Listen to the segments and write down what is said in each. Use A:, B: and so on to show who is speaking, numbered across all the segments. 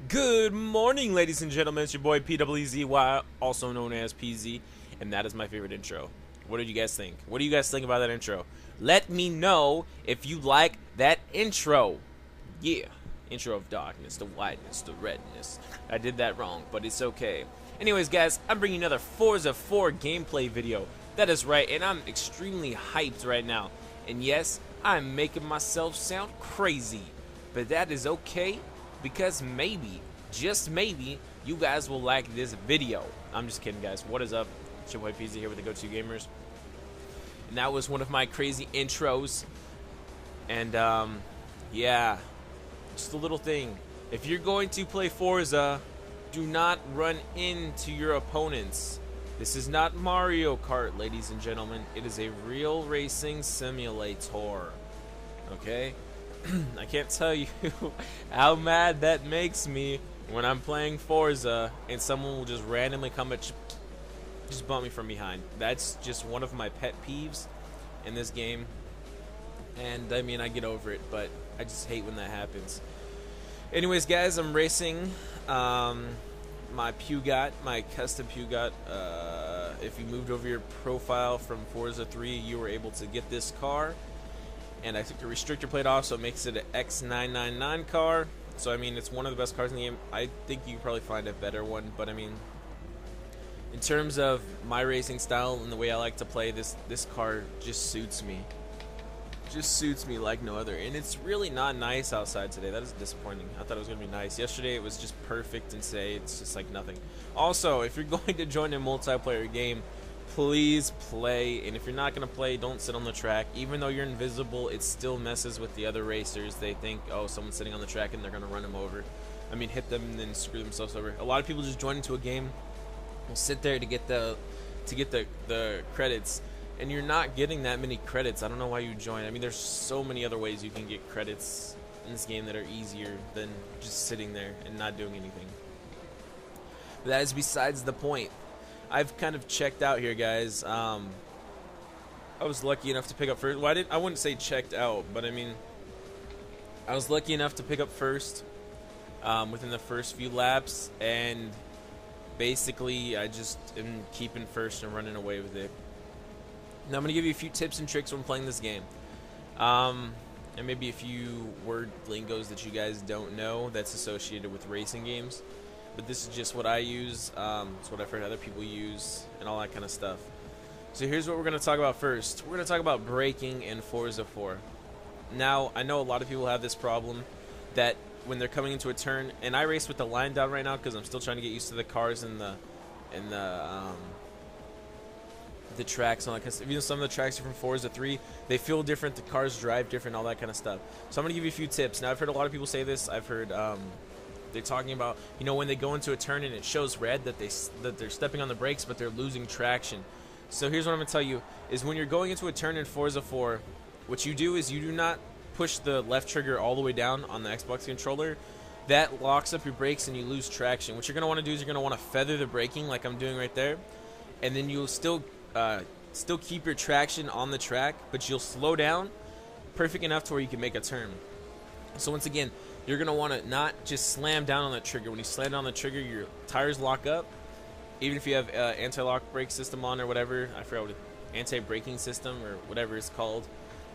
A: Good morning, ladies and gentlemen. It's your boy PEEZY, also known as PZ, and that is my favorite intro. What did you guys think? What do you guys think about that intro? Let me know if you like that intro. Yeah, intro of darkness, the whiteness, the redness. I did that wrong, but it's okay. Anyways, guys, I'm bringing another Forza 4 gameplay video. That is right, and I'm extremely hyped right now. And yes, I'm making myself sound crazy, but that is okay. Because maybe, just maybe, you guys will like this video. I'm just kidding, guys. What is up? It's your boy PEEZY here with the Go-To Gamers. And that was one of my crazy intros. And, yeah. Just a little thing. If you're going to play Forza, do not run into your opponents. This is not Mario Kart, ladies and gentlemen. It is a real racing simulator. Okay? I can't tell you how mad that makes me when I'm playing Forza and someone will just randomly come at just bump me from behind. That's just one of my pet peeves in this game, and I mean, I get over it, but I just hate when that happens. Anyways, guys, I'm racing my Peugeot, my custom Peugeot. If you moved over your profile from Forza 3, you were able to get this car. And I took the restrictor plate off, so it makes it an X999 car. So, I mean, it's one of the best cars in the game. I think you can probably find a better one. But, I mean, in terms of my racing style and the way I like to play, this car just suits me. Just suits me like no other. And it's really not nice outside today. That is disappointing. I thought it was going to be nice. Yesterday, it was just perfect, and today, it's just like nothing. Also, if you're going to join a multiplayer game, please play, and if you're not going to play, don't sit on the track. Even though you're invisible, it still messes with the other racers. They think, oh, someone's sitting on the track and they're going to run them over. I mean, hit them and then screw themselves over. A lot of people just join into a game, will sit there to get the credits, and you're not getting that many credits. I don't know why you join. I mean, there's so many other ways you can get credits in this game that are easier than just sitting there and not doing anything. But that is besides the point. I've kind of checked out here, guys. I was lucky enough to pick up first. Well, I wouldn't say checked out, but I mean, I was lucky enough to pick up first within the first few laps, and basically I just am keeping first and running away with it. Now I'm going to give you a few tips and tricks when playing this game. And maybe a few word lingos that you guys don't know that's associated with racing games. But this is just what I use, it's what I've heard other people use, and all that kind of stuff. So here's what we're going to talk about first. We're going to talk about braking in Forza 4. Now, I know a lot of people have this problem that when they're coming into a turn, and I race with the line down right now because I'm still trying to get used to the cars and the tracks and all that kind of stuff. Even some of the tracks are from Forza 3, they feel different, the cars drive different, all that kind of stuff. So I'm going to give you a few tips. Now, I've heard a lot of people say this. I've heard they're talking about, you know, when they go into a turn and it shows red that they're stepping on the brakes, but they're losing traction. So here's what I'm going to tell you, is when you're going into a turn in Forza 4, what you do is you do not push the left trigger all the way down on the Xbox controller. That locks up your brakes and you lose traction. What you're going to want to do is you're going to want to feather the braking like I'm doing right there, and then you'll still keep your traction on the track, but you'll slow down perfect enough to where you can make a turn. So once again, you're going to want to not just slam down on that trigger. When you slam down on the trigger, your tires lock up. Even if you have anti-lock brake system on or whatever, I forgot what anti-braking system or whatever it's called,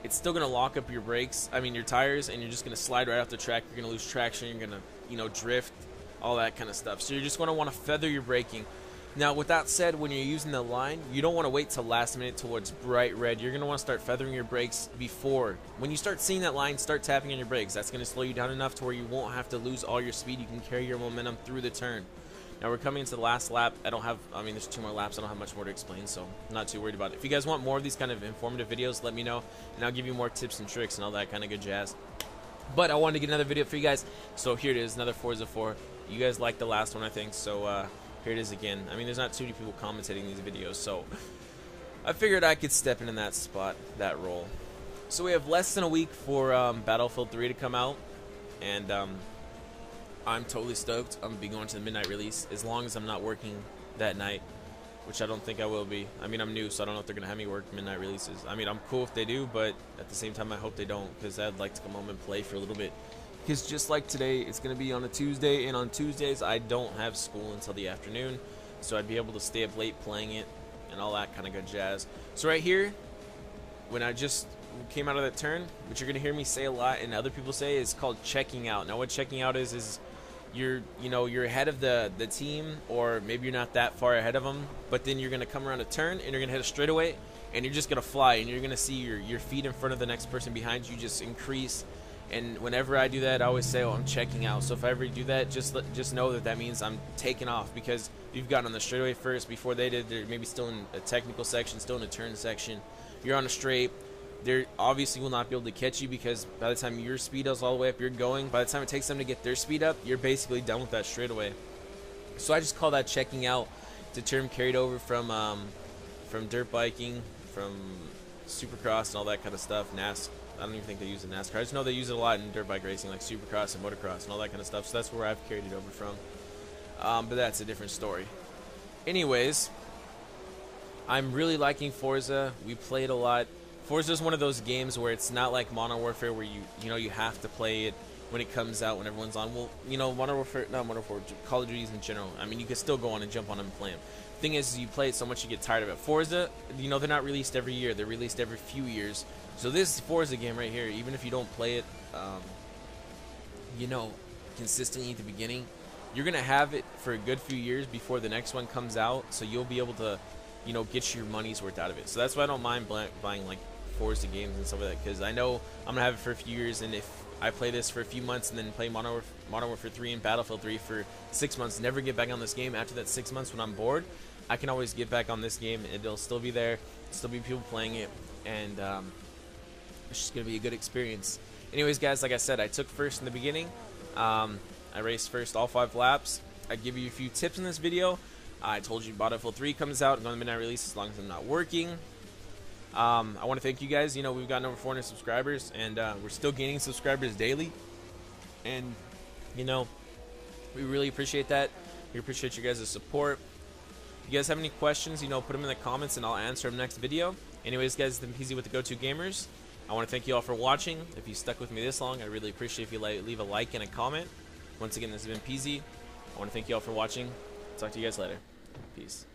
A: it's still going to lock up your brakes, your tires, and you're just going to slide right off the track. You're going to lose traction, you're going to, drift, all that kind of stuff. So you're just going to want to feather your braking. Now, with that said, when you're using the line, you don't want to wait till last minute till it's bright red. You're going to want to start feathering your brakes before. When you start seeing that line, start tapping on your brakes. That's going to slow you down enough to where you won't have to lose all your speed. You can carry your momentum through the turn. Now, we're coming into the last lap. There's 2 more laps. I don't have much more to explain, so I'm not too worried about it. If you guys want more of these kind of informative videos, let me know, and I'll give you more tips and tricks and all that kind of good jazz. But I wanted to get another video for you guys, so here it is, another Forza 4. You guys liked the last one, I think, so here it is again. There's not too many people commentating these videos, so I figured I could step in that spot, that role. So we have less than a week for Battlefield 3 to come out, and I'm totally stoked. I'm going to be going to the midnight release, as long as I'm not working that night, which I don't think I will be. I'm new, so I don't know if they're going to have me work midnight releases. I'm cool if they do, but at the same time, I hope they don't, because I'd like to come home and play for a little bit. Because just like today, it's going to be on a Tuesday, and on Tuesdays, I don't have school until the afternoon, so I'd be able to stay up late playing it and all that kind of good jazz. So right here, when I just came out of that turn, which you're going to hear me say a lot and other people say, is called checking out. Now what checking out is you're ahead of the team, or maybe you're not that far ahead of them, but then you're going to come around a turn and you're going to hit a straightaway, and you're just going to fly, and you're going to see your feet in front of the next person behind you just increase. And whenever I do that, I always say, oh, I'm checking out. So if I ever do that, just know that means I'm taking off, because you've gotten on the straightaway first before they did. They're maybe still in a technical section, still in a turn section. You're on a straight. They obviously will not be able to catch you, because by the time your speed is all the way up, you're going. By the time it takes them to get their speed up, you're basically done with that straightaway. So I just call that checking out. It's a term carried over from dirt biking, from Supercross and all that kind of stuff. I don't even think they use it in NASCAR. I just know they use it a lot in dirt bike racing, like Supercross and motocross and all that kind of stuff. So that's where I've carried it over from. But that's a different story. Anyways, I'm really liking Forza. We played a lot. Forza is one of those games where it's not like Modern Warfare, where you have to play it when it comes out, when everyone's on. Well, Modern Warfare, not Modern Warfare, Call of Duty in general. I mean, you can still go on and jump on them and play them. Thing is, you play it so much you get tired of it. Forza, they're not released every year. They're released every few years. So this Forza game right here, even if you don't play it, consistently at the beginning, you're gonna have it for a good few years before the next one comes out. So you'll be able to, get your money's worth out of it. So that's why I don't mind buying like Forza games and stuff like that, because I know I'm gonna have it for a few years, and if I play this for a few months and then play Modern Warfare 3 and Battlefield 3 for 6 months, never get back on this game after that 6 months when I'm bored, I can always get back on this game. It'll still be there, still be people playing it, and it's just gonna be a good experience. Anyways, guys, like I said, I took first in the beginning. I raced first all 5 laps. I give you a few tips in this video. I told you Battlefield 3 comes out and on the midnight release as long as I'm not working. I want to thank you guys. We've gotten over 400 subscribers, and we're still gaining subscribers daily. And we really appreciate that. We appreciate you guys' support. If you guys have any questions, put them in the comments and I'll answer them next video. Anyways, guys, it's been PEEZY with the Go-To Gamers. I want to thank you all for watching. If you stuck with me this long, I really appreciate if you leave a like and a comment. Once again, this has been PEEZY. I want to thank you all for watching. Talk to you guys later. Peace.